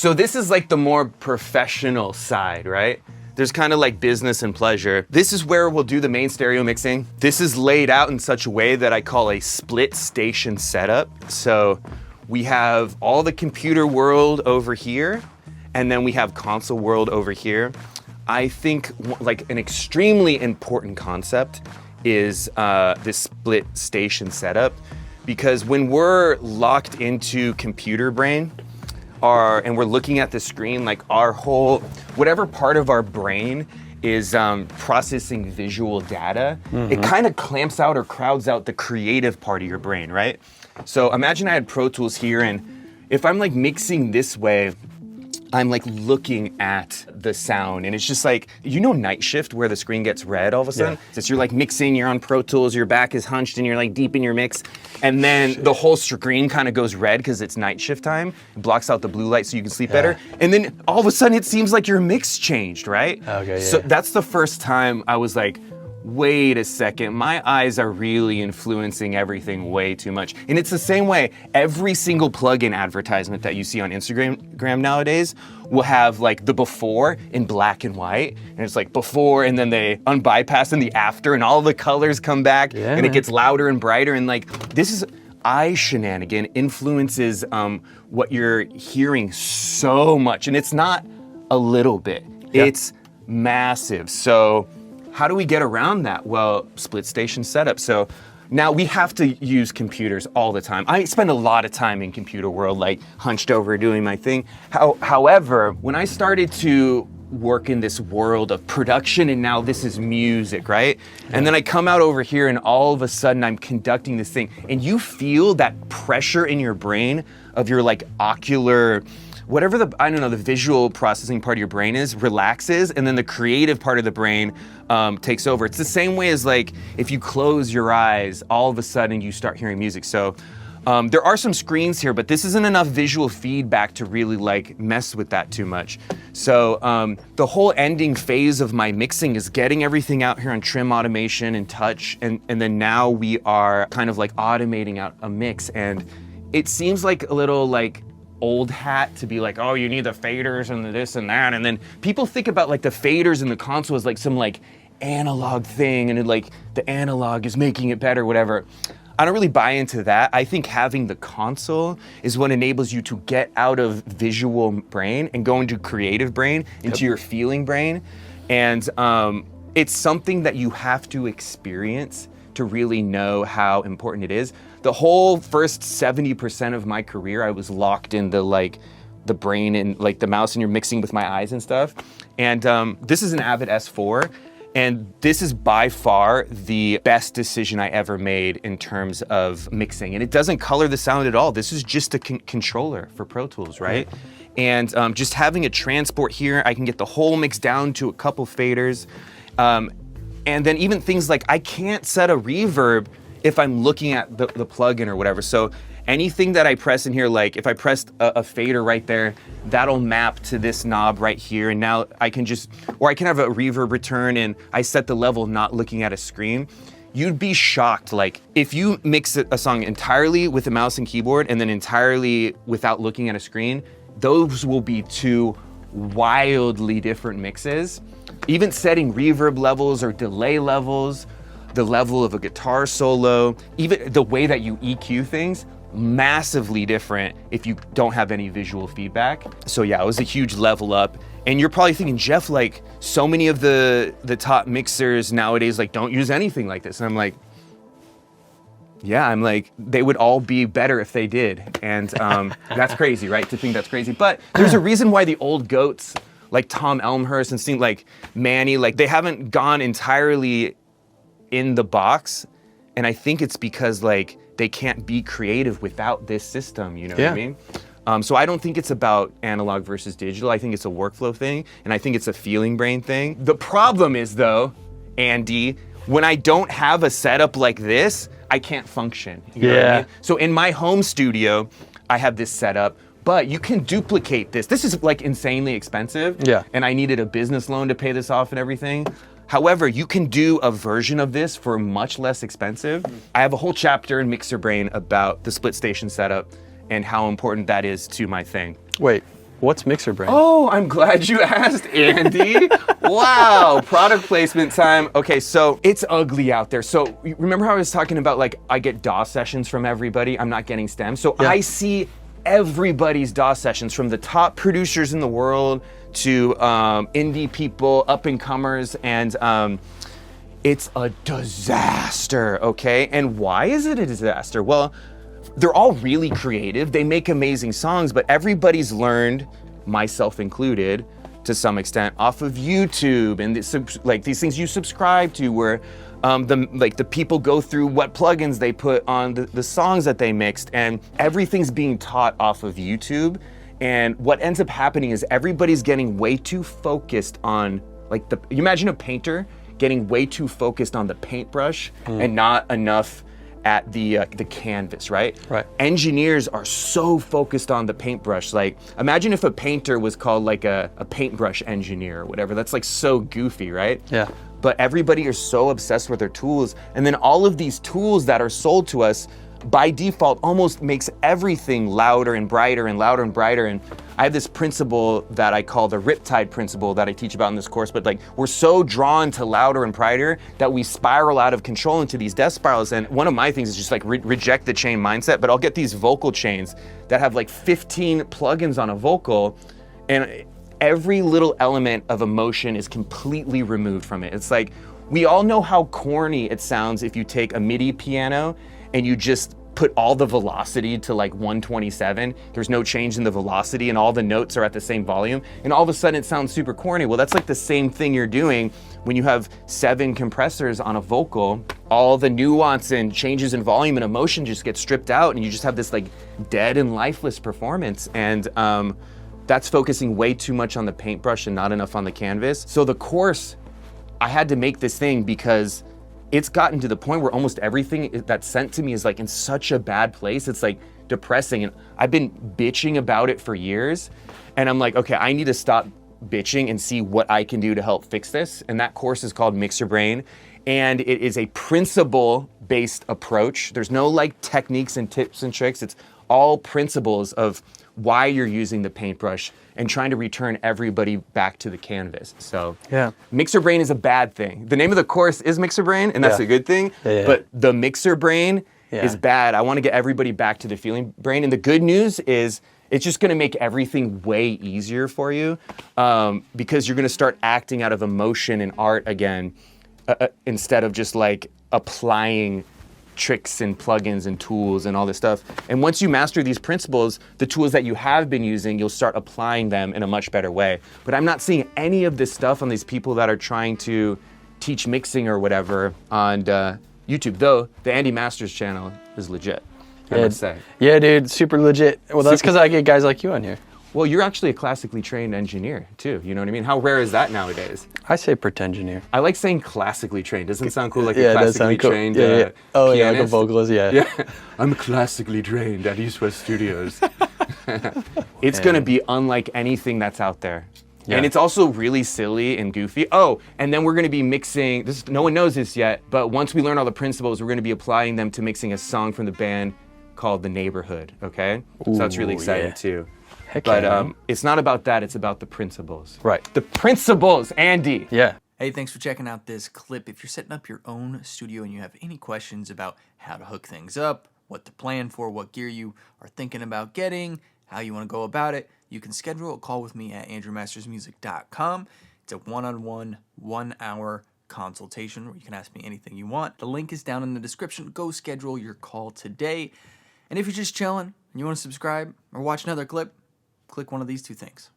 So this is like the more professional side, right? There's kind of like business and pleasure. This is where we'll do the main stereo mixing. This is laid out in such a way that I call a split station setup. So we have all the computer world over here, and then we have console world over here. I think like an extremely important concept is this split station setup, because when we're locked into computer brain, and we're looking at the screen, like our whole, whatever part of our brain is processing visual data, it kind of clamps out or crowds out the creative part of your brain, right? So imagine I had Pro Tools here, and if I'm like mixing this way, I'm like looking at the sound, and it's just like, night shift where the screen gets red all of a sudden? Yeah. So you're like mixing, you're on Pro Tools, your back is hunched and you're like deep in your mix, and then the whole screen kind of goes red because it's night shift time. It blocks out the blue light so you can sleep better. And then all of a sudden it seems like your mix changed, right? Okay, yeah. So that's the first time I was like, wait a second, my eyes are really influencing everything way too much. And it's the same way, every single plugin advertisement that you see on Instagram nowadays will have like the before in black and white, and it's like before, and then they unbypass and the after, and all the colors come back, and it gets louder and brighter, and like, this is eye shenanigan influences what you're hearing so much, and it's not a little bit, it's massive. So how do we get around that? Well, split station setup. So now we have to use computers all the time. I spend a lot of time in computer world, like hunched over doing my thing. However, when I started to work in this world of production, and now this is music, right? And then I come out over here, and all of a sudden I'm conducting this thing, and you feel that pressure in your brain of your like ocular, whatever the visual processing part of your brain is, relaxes, and then the creative part of the brain takes over. It's the same way as like, if you close your eyes, all of a sudden you start hearing music. So there are some screens here, but this isn't enough visual feedback to really like mess with that too much. So the whole ending phase of my mixing is getting everything out here on trim automation and touch, and then now we are kind of like automating out a mix, and it seems like a little like old hat to be like, oh, you need the faders and the this and that, and then people think about like the faders in the console as like some like analog thing, and it, like the analog is making it better, whatever. I don't really buy into that. I think having the console is what enables you to get out of visual brain and go into creative brain, into your feeling brain, and it's something that you have to experience to really know how important it is. The whole first 70% of my career, I was locked in the brain and like the mouse, and you're mixing with my eyes and stuff. And this is an Avid S4, and this is by far the best decision I ever made in terms of mixing. And it doesn't color the sound at all. This is just a controller for Pro Tools, right? And just having a transport here, I can get the whole mix down to a couple faders. And then even things like, I can't set a reverb if I'm looking at the plugin or whatever. So anything that I press in here, like if I pressed a fader right there, that'll map to this knob right here. And now I can I can have a reverb return, and I set the level not looking at a screen. You'd be shocked. Like if you mix a song entirely with a mouse and keyboard and then entirely without looking at a screen, those will be two wildly different mixes. Even setting reverb levels or delay levels, the level of a guitar solo, even the way that you EQ things, massively different if you don't have any visual feedback. So yeah, it was a huge level up. And you're probably thinking, Jeff, like so many of the top mixers nowadays like don't use anything like this. And I'm like, yeah, I'm like, they would all be better if they did. And that's crazy, right? To think that's crazy. But there's a reason why the old goats, like Tom Elmhurst and things like Manny, like they haven't gone entirely in the box. And I think it's because like they can't be creative without this system, you know what I mean? So I don't think it's about analog versus digital. I think it's a workflow thing, and I think it's a feeling brain thing. The problem is though, Andy, when I don't have a setup like this, I can't function. You know what I mean? So in my home studio, I have this setup, but you can duplicate this. This is like insanely expensive. Yeah. And I needed a business loan to pay this off and everything. However, you can do a version of this for much less expensive. I have a whole chapter in Mixer Brain about the split station setup and how important that is to my thing. Wait, What's Mixer Brain? Oh, I'm glad you asked, Andy. Wow, product placement time. Okay, so it's ugly out there. So remember how I was talking about like I get DAW sessions from everybody? I'm not getting stems. So Yeah. I see everybody's DAW sessions from the top producers in the world to indie people, up and comers, and it's a disaster, okay? And why is it a disaster? Well, they're all really creative. They make amazing songs, but everybody's learned, myself included, to some extent, off of YouTube and these things you subscribe to, where the people go through what plugins they put on the songs that they mixed, and everything's being taught off of YouTube. And what ends up happening is everybody's getting way too focused on you imagine a painter getting way too focused on the paintbrush and not enough at the canvas, right? Right. Engineers are so focused on the paintbrush. Like, imagine if a painter was called like a paintbrush engineer or whatever. That's like so goofy, right? Yeah. But everybody is so obsessed with their tools, and then all of these tools that are sold to us by default almost makes everything louder and brighter and louder and brighter. And I have this principle that I call the Riptide principle that I teach about in this course, but like we're so drawn to louder and brighter that we spiral out of control into these death spirals. And one of my things is just like reject the chain mindset, but I'll get these vocal chains that have like 15 plugins on a vocal, and every little element of emotion is completely removed from it. It's like, we all know how corny it sounds if you take a MIDI piano and you just put all the velocity to like 127. There's no change in the velocity and all the notes are at the same volume, and all of a sudden it sounds super corny. Well, that's like the same thing you're doing when you have 7 compressors on a vocal. All the nuance and changes in volume and emotion just get stripped out, and you just have this like dead and lifeless performance. And that's focusing way too much on the paintbrush and not enough on the canvas. So the course, I had to make this thing because it's gotten to the point where almost everything that's sent to me is like in such a bad place. It's like depressing, and I've been bitching about it for years. And I'm like, okay, I need to stop bitching and see what I can do to help fix this. And that course is called Mixer Brain. And it is a principle-based approach. There's no like techniques and tips and tricks. It's all principles of why you're using the paintbrush and trying to return everybody back to the canvas. So Yeah. Mixer Brain is a bad thing. The name of the course is Mixer Brain, and that's Yeah. a good thing. Yeah. But the Mixer Brain Yeah. is bad. I want to get everybody back to the feeling brain. And the good news is it's just going to make everything way easier for you, because you're going to start acting out of emotion and art again, instead of just like applying tricks and plugins and tools and all this stuff. And once you master these principles, the tools that you have been using, you'll start applying them in a much better way. But I'm not seeing any of this stuff on these people that are trying to teach mixing or whatever on YouTube, though the Andy Masters channel is legit, I must say. Yeah, dude, super legit. Well, that's because I get guys like you on here. Well, you're actually a classically trained engineer too, you know what I mean? How rare is that nowadays? I say pretengineer. I like saying classically trained. Doesn't it sound cool, like Yeah, a it does classically sound cool. trained Yeah. Oh, yeah, like a pianist? vocalist, yeah. Yeah, I'm classically trained at East West Studios. It's gonna be unlike anything that's out there. Yeah. And it's also really silly and goofy. Oh, and then we're gonna be mixing, this, no one knows this yet, but once we learn all the principles, we're gonna be applying them to mixing a song from the band called The Neighborhood, okay? So that's really Ooh, exciting yeah. too. Heck But yeah, man. it's not about that, it's about the principles. Right. The principles, Andy. Yeah. Hey, thanks for checking out this clip. If you're setting up your own studio and you have any questions about how to hook things up, what to plan for, what gear you are thinking about getting, how you want to go about it, you can schedule a call with me at andrewmastersmusic.com. It's a one-on-one, 1-hour consultation where you can ask me anything you want. The link is down in the description. Go schedule your call today. And if you're just chilling and you want to subscribe or watch another clip, click one of these 2 things.